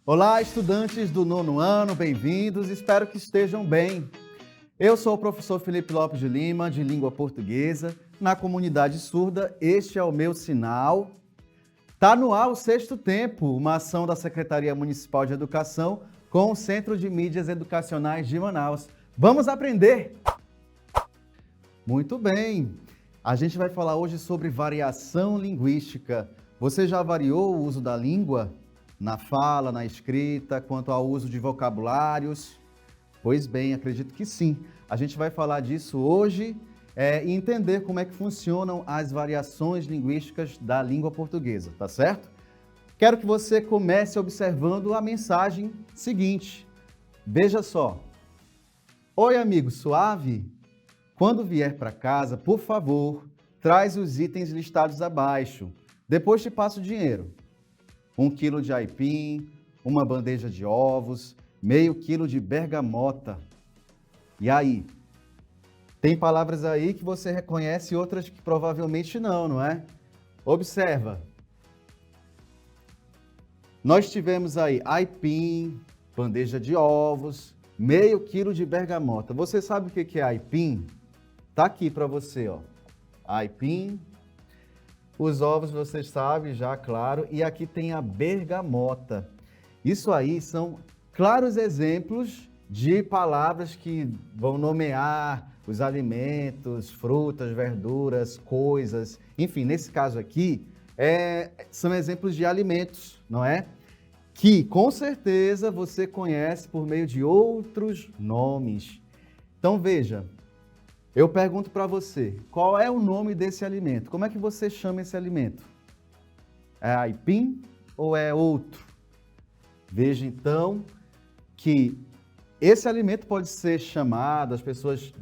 Olá, estudantes do nono ano, bem-vindos, espero que estejam bem. Eu sou o professor Felipe Lopes de Lima, de língua portuguesa. Na comunidade surda, este é o meu sinal. Está no ar o Sexto Tempo, uma ação da Secretaria Municipal de Educação com o Centro de Mídias Educacionais de Manaus. Vamos aprender! Muito bem! A gente vai falar hoje sobre variação linguística. Você já variou o uso da língua? Na fala, na escrita, quanto ao uso de vocabulários? Pois bem, acredito que sim. A gente vai falar disso hoje e entender como é que funcionam as variações linguísticas da língua portuguesa, tá certo? Quero que você comece observando a mensagem seguinte. Veja só. Oi, amigo, suave? Quando vier para casa, por favor, traz os itens listados abaixo. Depois te passo o dinheiro. 1 quilo de aipim, uma bandeja de ovos, meio quilo de bergamota. E aí? Tem palavras aí que você reconhece e outras que provavelmente não, não é? Observa. Nós tivemos aí aipim, bandeja de ovos, meio quilo de bergamota. Você sabe o que é aipim? Tá aqui para você, ó. Aipim. Os ovos você sabe já, claro, e aqui tem a bergamota. Isso aí são claros exemplos de palavras que vão nomear os alimentos, frutas, verduras, coisas. Enfim, nesse caso aqui, são exemplos de alimentos, não é? Que com certeza você conhece por meio de outros nomes. Então veja. Eu pergunto para você, qual é o nome desse alimento? Como é que você chama esse alimento? É aipim ou é outro? Veja então que esse alimento pode ser chamado, as pessoas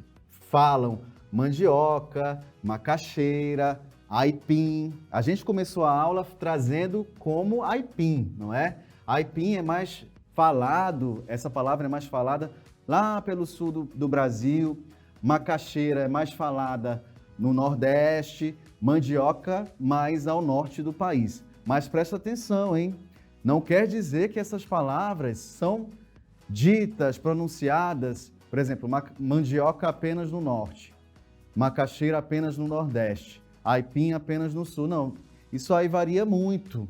falam mandioca, macaxeira, aipim. A gente começou a aula trazendo como aipim, não é? Aipim é mais falado, essa palavra é mais falada lá pelo sul do Brasil. Macaxeira é mais falada no Nordeste, mandioca mais ao norte do país. Mas presta atenção, hein? Não quer dizer que essas palavras são ditas, pronunciadas, por exemplo, mandioca apenas no norte, macaxeira apenas no Nordeste, aipim apenas no sul. Não, isso aí varia muito.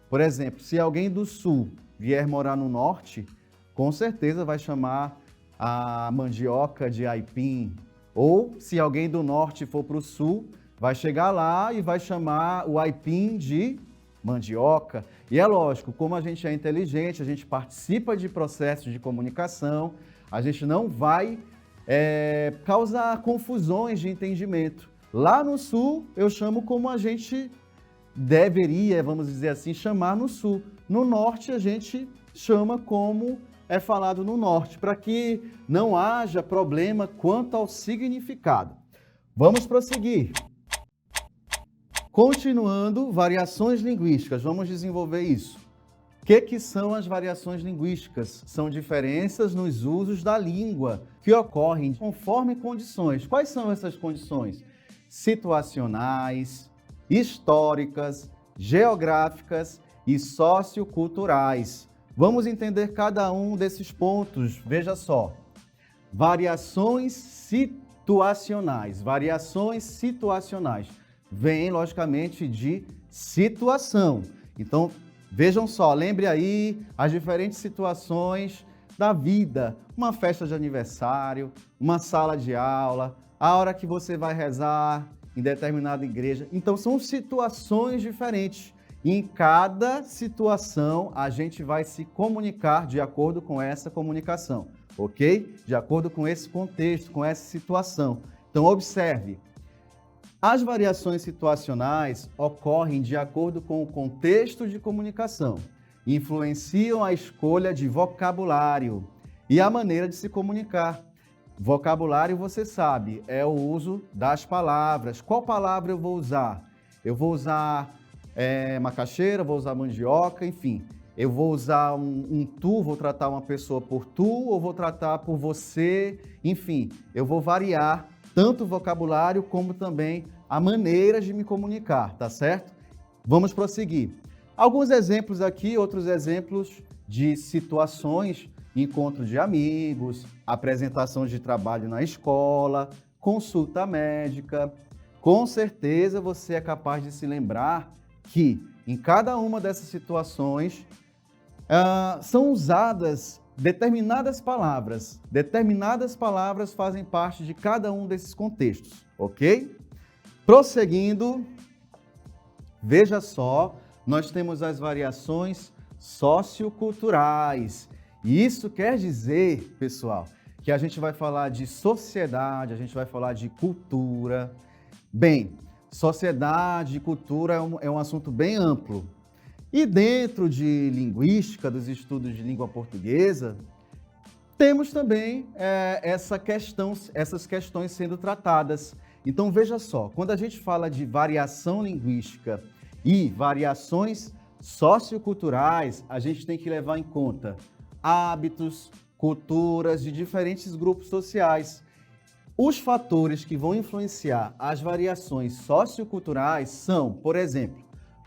Por exemplo, se alguém do sul vier morar no norte, com certeza vai chamar a mandioca de aipim, ou se alguém do norte for para o sul, vai chegar lá e vai chamar o aipim de mandioca. E é lógico, como a gente é inteligente, a gente participa de processos de comunicação, a gente não vai causar confusões de entendimento. Lá no sul, eu chamo como a gente deveria, vamos dizer assim, chamar no sul. No norte, a gente chama como é falado no norte, para que não haja problema quanto ao significado. Vamos prosseguir. Continuando, variações linguísticas, vamos desenvolver isso. O que são as variações linguísticas? São diferenças nos usos da língua que ocorrem conforme condições. Quais são essas condições? Situacionais, históricas, geográficas e socioculturais. Vamos entender cada um desses pontos. Veja só. Variações situacionais. Variações situacionais. Vêm, logicamente, de situação. Então, vejam só. Lembre aí as diferentes situações da vida. Uma festa de aniversário, uma sala de aula, a hora que você vai rezar em determinada igreja. Então, são situações diferentes. Em cada situação, a gente vai se comunicar de acordo com essa comunicação, ok? De acordo com esse contexto, com essa situação. Então, observe. As variações situacionais ocorrem de acordo com o contexto de comunicação, influenciam a escolha de vocabulário e a maneira de se comunicar. Vocabulário, você sabe, é o uso das palavras. Qual palavra eu vou usar? Eu vou usar macaxeira, vou usar mandioca, enfim. Eu vou usar um tu, vou tratar uma pessoa por tu, ou vou tratar por você, enfim. Eu vou variar tanto o vocabulário como também a maneira de me comunicar, tá certo? Vamos prosseguir. Alguns exemplos aqui, outros exemplos de situações, encontro de amigos, apresentação de trabalho na escola, consulta médica. Com certeza você é capaz de se lembrar que em cada uma dessas situações são usadas determinadas palavras. Determinadas palavras fazem parte de cada um desses contextos, ok? Prosseguindo, veja só, nós temos as variações socioculturais. E isso quer dizer, pessoal, que a gente vai falar de sociedade, a gente vai falar de cultura. Bem, sociedade e cultura é um assunto bem amplo. E dentro de linguística, dos estudos de língua portuguesa, temos também essas questões sendo tratadas. Então, veja só, quando a gente fala de variação linguística e variações socioculturais, a gente tem que levar em conta hábitos, culturas de diferentes grupos sociais. Os fatores que vão influenciar as variações socioculturais são, por exemplo,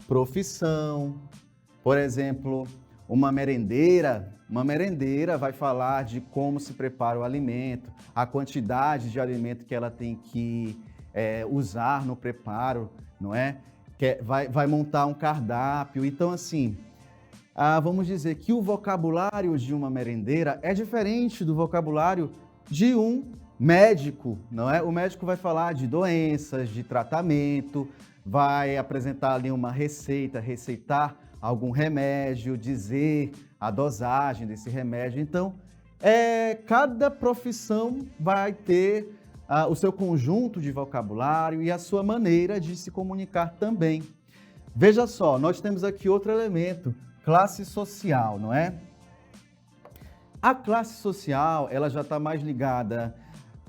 profissão. Por exemplo, uma merendeira vai falar de como se prepara o alimento, a quantidade de alimento que ela tem que usar no preparo, não é? Vai montar um cardápio. Então, assim, vamos dizer que o vocabulário de uma merendeira é diferente do vocabulário de um médico, não é? O médico vai falar de doenças, de tratamento, vai apresentar ali uma receita, receitar algum remédio, dizer a dosagem desse remédio. Então, cada profissão vai ter o seu conjunto de vocabulário e a sua maneira de se comunicar também. Veja só, nós temos aqui outro elemento, classe social, não é? A classe social, ela já está mais ligada,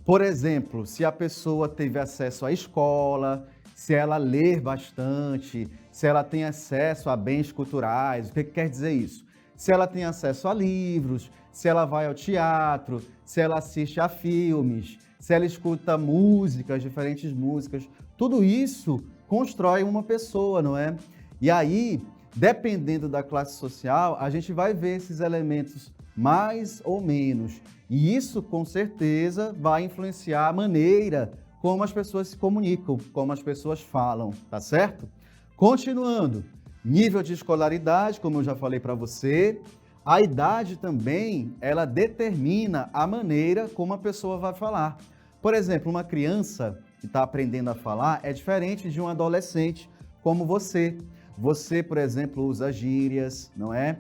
por exemplo, se a pessoa teve acesso à escola, se ela lê bastante, se ela tem acesso a bens culturais. O que quer dizer isso? Se ela tem acesso a livros, se ela vai ao teatro, se ela assiste a filmes, se ela escuta músicas, diferentes músicas, tudo isso constrói uma pessoa, não é? E aí, dependendo da classe social, a gente vai ver esses elementos mais ou menos. E isso, com certeza, vai influenciar a maneira como as pessoas se comunicam, como as pessoas falam, tá certo? Continuando, nível de escolaridade, como eu já falei para você, a idade também, ela determina a maneira como a pessoa vai falar. Por exemplo, uma criança que está aprendendo a falar é diferente de um adolescente como você. Você, por exemplo, usa gírias, não é?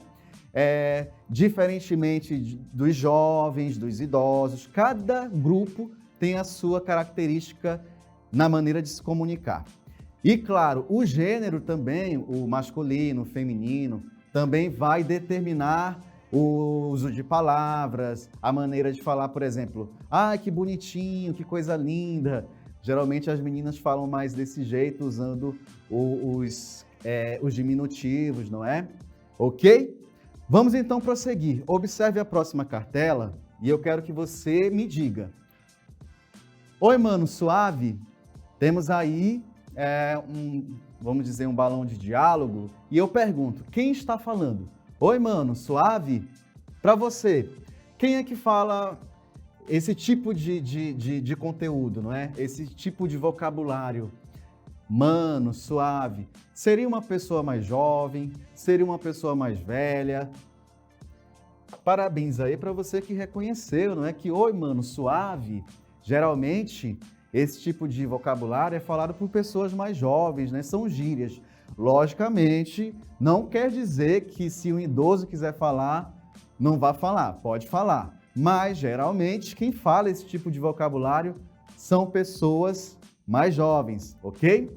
Diferentemente dos jovens, dos idosos, cada grupo tem a sua característica na maneira de se comunicar. E, claro, o gênero também, o masculino, o feminino, também vai determinar o uso de palavras, a maneira de falar, por exemplo, que bonitinho, que coisa linda. Geralmente as meninas falam mais desse jeito, usando os diminutivos, não é? Ok? Vamos então prosseguir. Observe a próxima cartela e eu quero que você me diga. Oi, mano, suave? Temos aí, vamos dizer, um balão de diálogo. E eu pergunto, quem está falando? Oi, mano, suave? Para você, quem é que fala esse tipo de conteúdo, não é? Esse tipo de vocabulário? Mano, suave. Seria uma pessoa mais jovem? Seria uma pessoa mais velha? Parabéns aí para você que reconheceu, não é? Que oi, mano, suave. Geralmente, esse tipo de vocabulário é falado por pessoas mais jovens, né? São gírias. Logicamente, não quer dizer que se um idoso quiser falar, não vá falar. Pode falar. Mas, geralmente, quem fala esse tipo de vocabulário são pessoas mais jovens, ok?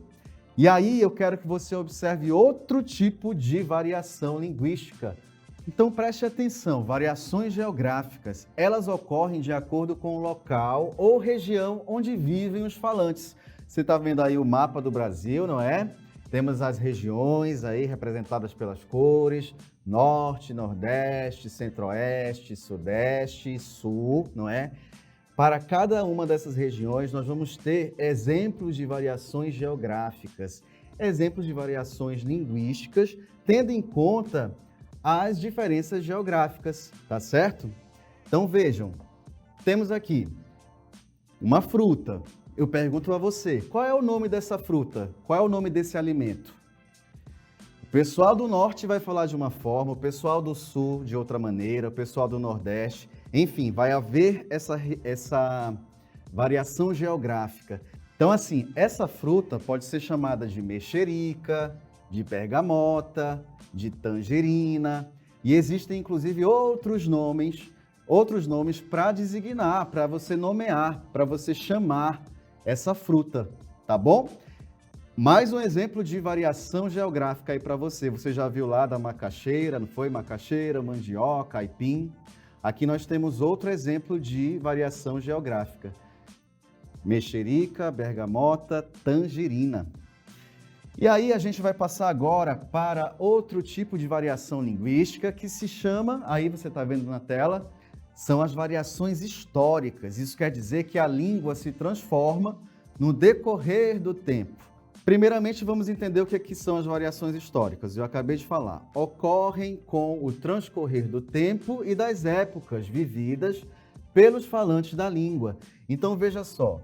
E aí eu quero que você observe outro tipo de variação linguística. Então preste atenção, variações geográficas, elas ocorrem de acordo com o local ou região onde vivem os falantes. Você está vendo aí o mapa do Brasil, não é? Temos as regiões aí representadas pelas cores, norte, nordeste, centro-oeste, sudeste, sul, não é? Para cada uma dessas regiões, nós vamos ter exemplos de variações geográficas. exemplos de variações linguísticas, tendo em conta as diferenças geográficas, tá certo? Então vejam, temos aqui uma fruta. Eu pergunto a você, qual é o nome dessa fruta? Qual é o nome desse alimento? O pessoal do norte vai falar de uma forma, o pessoal do sul de outra maneira, o pessoal do nordeste, enfim, vai haver essa variação geográfica. Então, assim, essa fruta pode ser chamada de mexerica, de bergamota, de tangerina, e existem inclusive outros nomes para designar, para você nomear, para você chamar essa fruta, tá bom? Mais um exemplo de variação geográfica aí para você. Você já viu lá da macaxeira, não foi? Macaxeira, mandioca, aipim. Aqui nós temos outro exemplo de variação geográfica. Mexerica, bergamota, tangerina. E aí a gente vai passar agora para outro tipo de variação linguística que se chama, aí você está vendo na tela, são as variações históricas. Isso quer dizer que a língua se transforma no decorrer do tempo. Primeiramente, vamos entender o que são as variações históricas. Eu acabei de falar. Ocorrem com o transcorrer do tempo e das épocas vividas pelos falantes da língua. Então, veja só.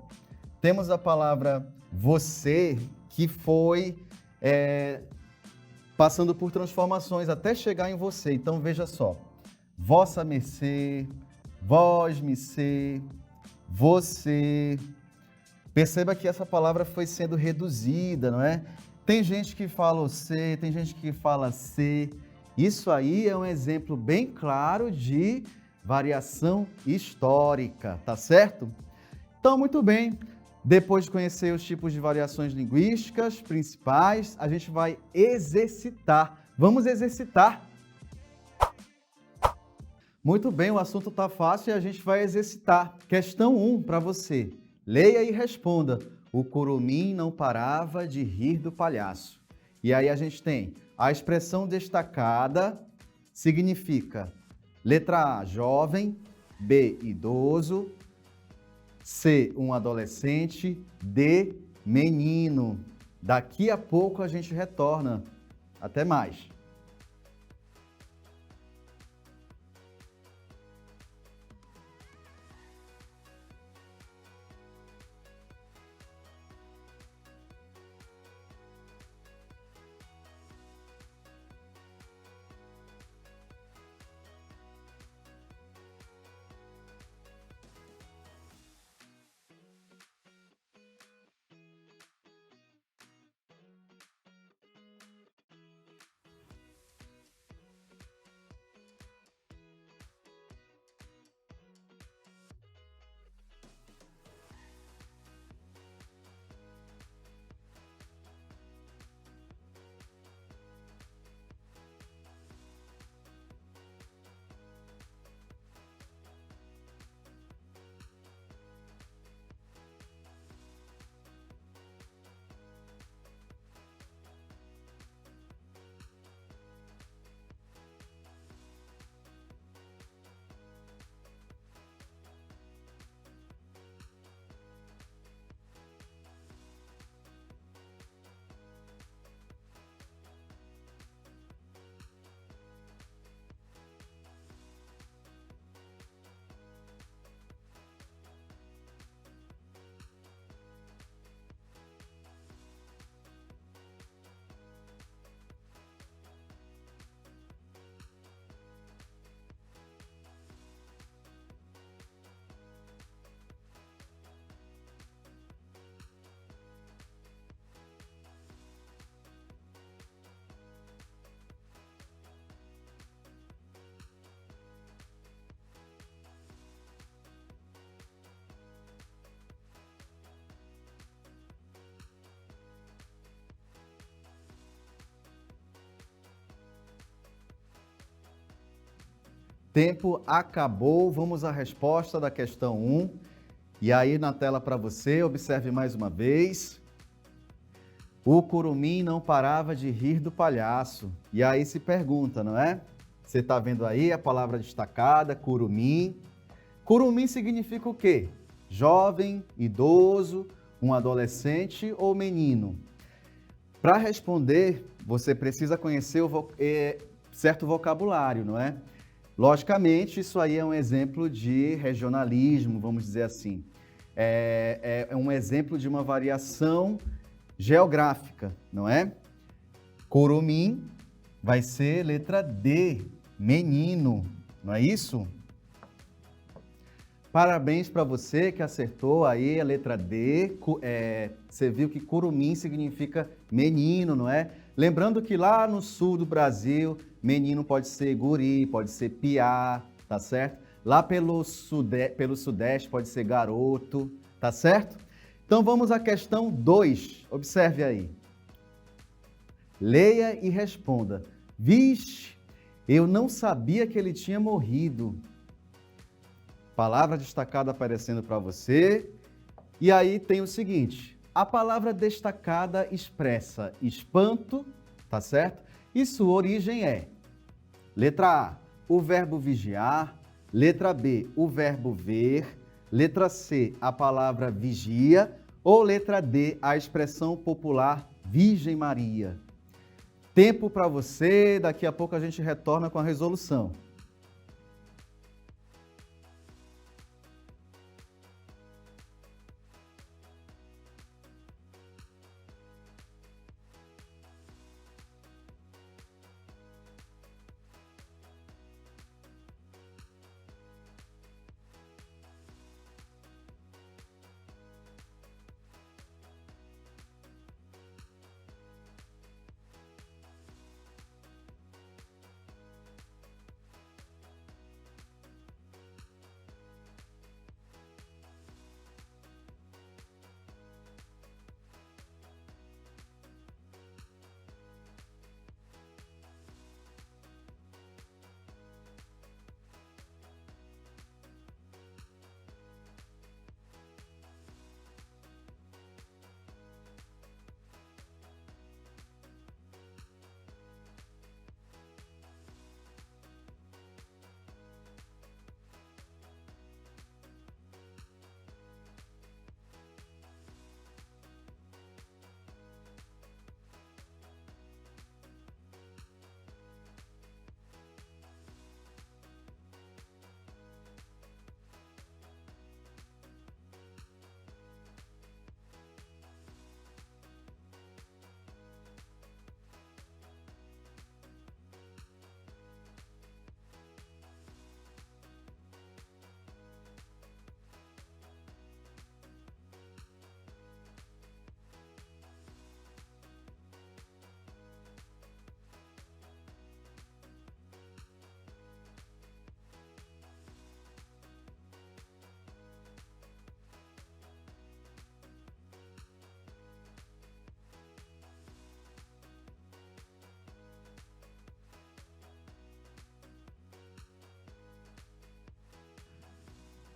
Temos a palavra você, que foi passando por transformações até chegar em você. Então, veja só. Vossa mercê, vós mercê, você. Perceba que essa palavra foi sendo reduzida, não é? Tem gente que fala você, tem gente que fala se. Isso aí é um exemplo bem claro de variação histórica, tá certo? Então, muito bem. Depois de conhecer os tipos de variações linguísticas principais, a gente vai exercitar. Vamos exercitar. Muito bem, o assunto está fácil e a gente vai exercitar. Questão 1 para você. Leia e responda. O curumim não parava de rir do palhaço. E aí a gente tem a expressão destacada, significa letra A, jovem, B, idoso, C, um adolescente, D, menino. Daqui a pouco a gente retorna. Até mais. Tempo acabou, vamos à resposta da questão 1. E aí na tela para você, observe mais uma vez. O curumim não parava de rir do palhaço. E aí se pergunta, não é? Você está vendo aí a palavra destacada, curumim. Curumim significa o quê? Jovem, idoso, um adolescente ou menino? Para responder, você precisa conhecer certo vocabulário, não é? Logicamente, isso aí é um exemplo de regionalismo, vamos dizer assim. É um exemplo de uma variação geográfica, não é? Curumim vai ser letra D, menino, não é isso? Parabéns para você que acertou aí a letra D. Você viu que curumim significa menino, não é? Lembrando que lá no sul do Brasil, menino pode ser guri, pode ser piá, tá certo? Lá pelo sudeste pode ser garoto, tá certo? Então vamos à questão 2. Observe aí. Leia e responda. Vixe, eu não sabia que ele tinha morrido. Palavra destacada aparecendo para você. E aí tem o seguinte, a palavra destacada expressa espanto, tá certo? E sua origem é, letra A, o verbo vigiar, letra B, o verbo ver, letra C, a palavra vigia, ou letra D, a expressão popular Virgem Maria. Tempo para você, daqui a pouco a gente retorna com a resolução.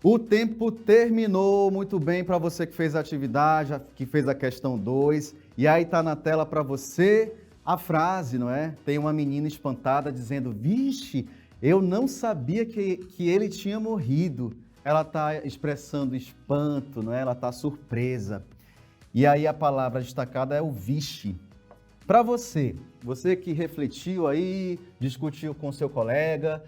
O tempo terminou, muito bem para você que fez a atividade, que fez a questão 2. E aí está na tela para você a frase, não é? Tem uma menina espantada dizendo, vixe, eu não sabia que ele tinha morrido. Ela está expressando espanto, não é? Ela está surpresa. E aí a palavra destacada é o vixe. Para você que refletiu aí, discutiu com seu colega,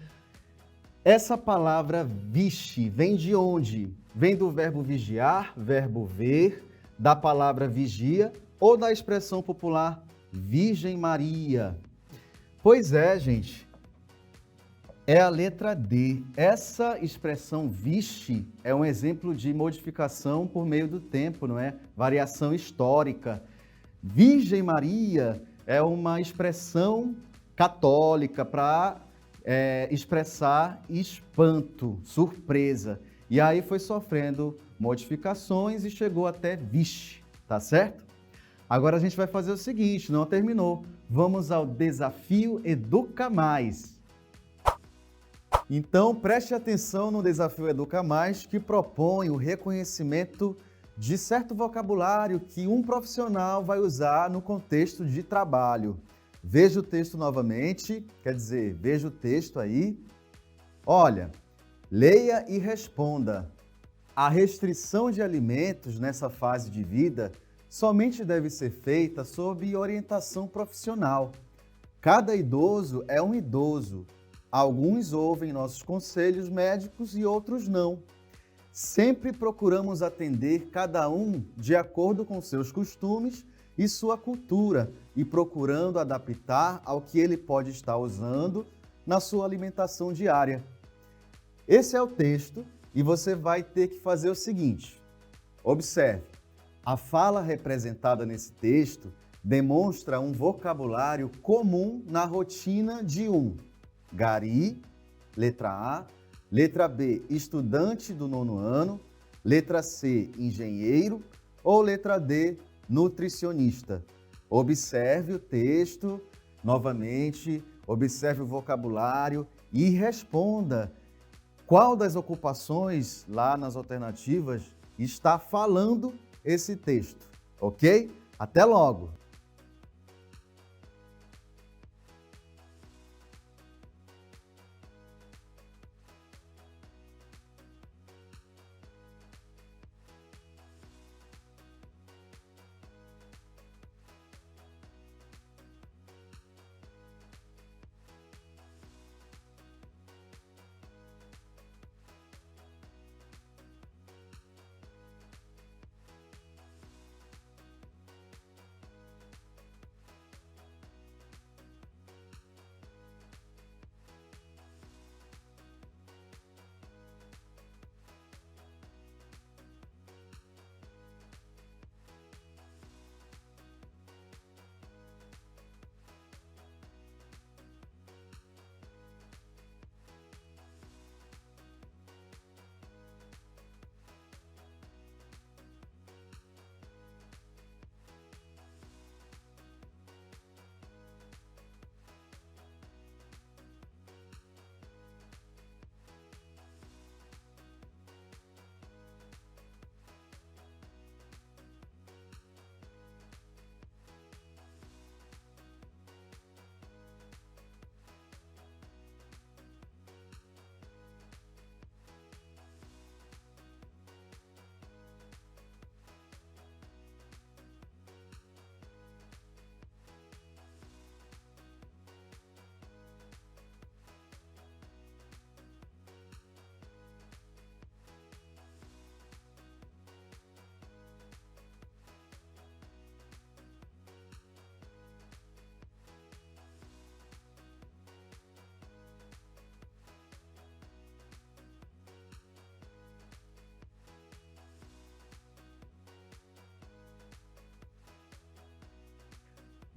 essa palavra vixe vem de onde? Vem do verbo vigiar, verbo ver, da palavra vigia ou da expressão popular Virgem Maria? Pois é, gente, é a letra D. Essa expressão vixe é um exemplo de modificação por meio do tempo, não é? Variação histórica. Virgem Maria é uma expressão católica para expressar espanto, surpresa. E aí foi sofrendo modificações e chegou até vixe, tá certo? Agora a gente vai fazer o seguinte, não terminou. Vamos ao desafio Educa Mais. Então preste atenção no desafio Educa Mais, que propõe o reconhecimento de certo vocabulário que um profissional vai usar no contexto de trabalho. Veja o texto novamente, quer dizer, veja o texto aí. Olha, leia e responda. A restrição de alimentos nessa fase de vida somente deve ser feita sob orientação profissional. Cada idoso é um idoso. Alguns ouvem nossos conselhos médicos e outros não. Sempre procuramos atender cada um de acordo com seus costumes e sua cultura e procurando adaptar ao que ele pode estar usando na sua alimentação diária. Esse é o texto e você vai ter que fazer o seguinte. Observe, a fala representada nesse texto demonstra um vocabulário comum na rotina de um gari, letra A, letra B, estudante do 9º ano, letra C, engenheiro ou letra D, nutricionista. Observe o texto, novamente, observe o vocabulário e responda qual das ocupações lá nas alternativas está falando esse texto, ok? Até logo!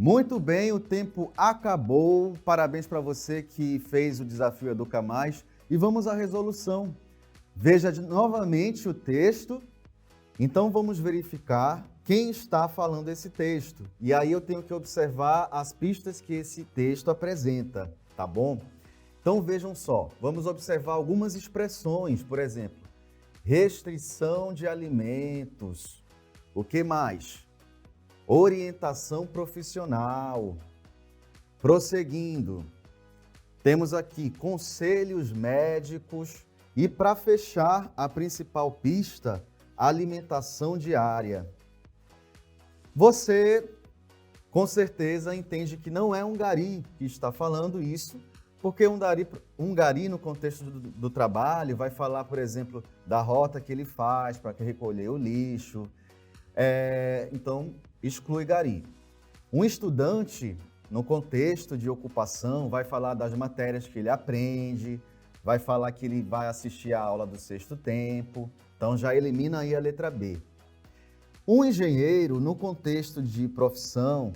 Muito bem, o tempo acabou. Parabéns para você que fez o desafio Educa Mais. E vamos à resolução. Veja novamente o texto. Então vamos verificar quem está falando esse texto. E aí eu tenho que observar as pistas que esse texto apresenta, tá bom? Então vejam só, vamos observar algumas expressões, por exemplo, restrição de alimentos. O que mais? Orientação profissional. Prosseguindo, temos aqui conselhos médicos e, para fechar, a principal pista, alimentação diária. Você, com certeza, entende que não é um gari que está falando isso, porque um gari no contexto do trabalho vai falar, por exemplo, da rota que ele faz para recolher o lixo. Então, exclui gari. Um estudante, no contexto de ocupação, vai falar das matérias que ele aprende, vai falar que ele vai assistir a aula do 6º tempo, então já elimina aí a letra B. Um engenheiro, no contexto de profissão,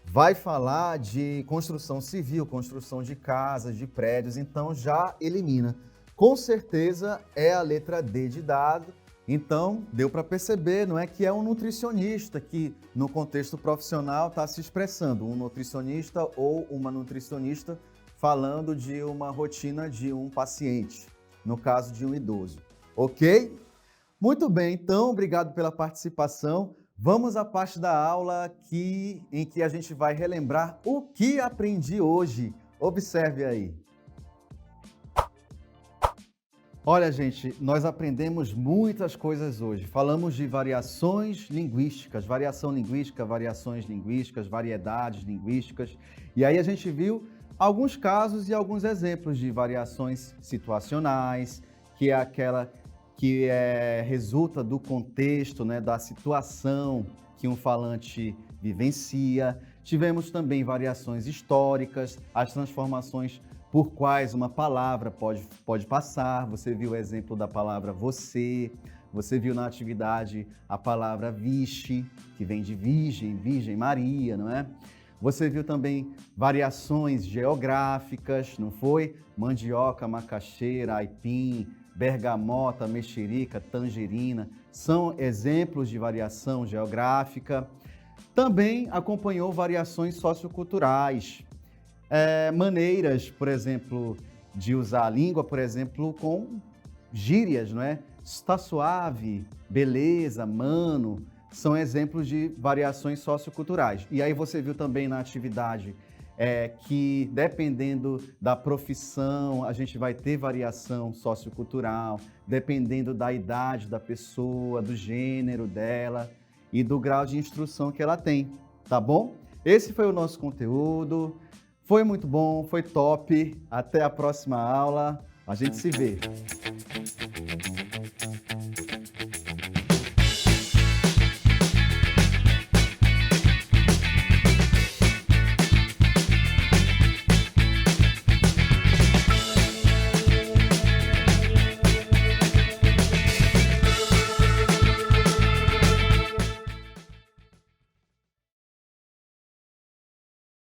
vai falar de construção civil, construção de casas, de prédios, então já elimina. Com certeza é a letra D de dado. Então, deu para perceber, não é que é um nutricionista que, no contexto profissional, está se expressando. Um nutricionista ou uma nutricionista falando de uma rotina de um paciente, no caso de um idoso. Ok? Muito bem, então, obrigado pela participação. Vamos à parte da aula em que a gente vai relembrar o que aprendi hoje. Observe aí. Olha, gente, nós aprendemos muitas coisas hoje. Falamos de variações linguísticas, variações linguísticas, variedades linguísticas. E aí a gente viu alguns casos e alguns exemplos de variações situacionais, que é aquela que resulta do contexto, né, da situação que um falante vivencia. Tivemos também variações históricas, as transformações por quais uma palavra pode passar. Você viu o exemplo da palavra você viu na atividade a palavra vixe, que vem de virgem, Virgem Maria, não é? Você viu também variações geográficas, não foi? Mandioca, macaxeira, aipim, bergamota, mexerica, tangerina, são exemplos de variação geográfica. Também acompanhou variações socioculturais, maneiras, por exemplo, de usar a língua, por exemplo, com gírias, não é? Está suave, beleza, mano, são exemplos de variações socioculturais. E aí você viu também na atividade que, dependendo da profissão, a gente vai ter variação sociocultural, dependendo da idade da pessoa, do gênero dela e do grau de instrução que ela tem, tá bom? Esse foi o nosso conteúdo. Foi muito bom, foi top. Até a próxima aula. A gente se vê.